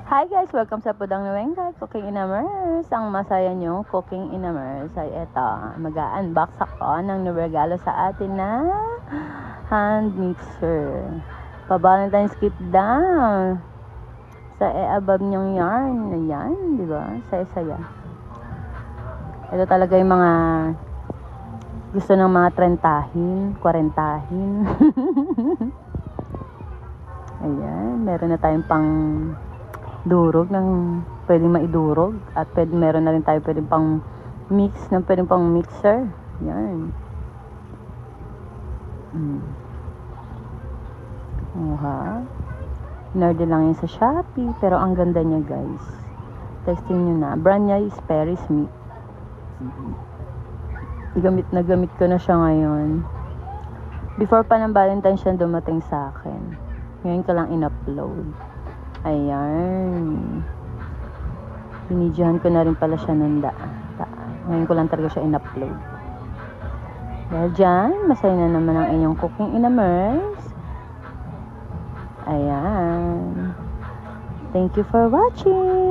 Hi guys! Welcome sa Pudang Nuwengka, Cooking in Immerse. Ang masaya nyo, Cooking in Immerse ay eto. Mag-unbox ako ng niregalo sa atin na hand mixer. Pa-Valentine's gift down. Sa above nyong yarn. Ayan, di ba? Saya-saya. Ito talaga yung mga gusto ng mga 30-40. Ayan, meron na tayong pang durog ng pwedeng maidurog at meron na rin tayo pwedeng pang mix ng pwedeng pang mixer. Yan. Oha. Inorder lang yun sa Shopee pero ang ganda niya guys. Testing nyo na. Brand niya is Paris Smith. Gamit ko na siya ngayon. Before pa ng Valentine's siya dumating sa akin. Ngayon ko lang in-upload. Ayan. Binidyohan ko na rin pala siya ng ngayon ko lang talaga siya in-upload. Dahil dyan, masaya na naman ang inyong Cooking in Immerse. Ayan. Thank you for watching.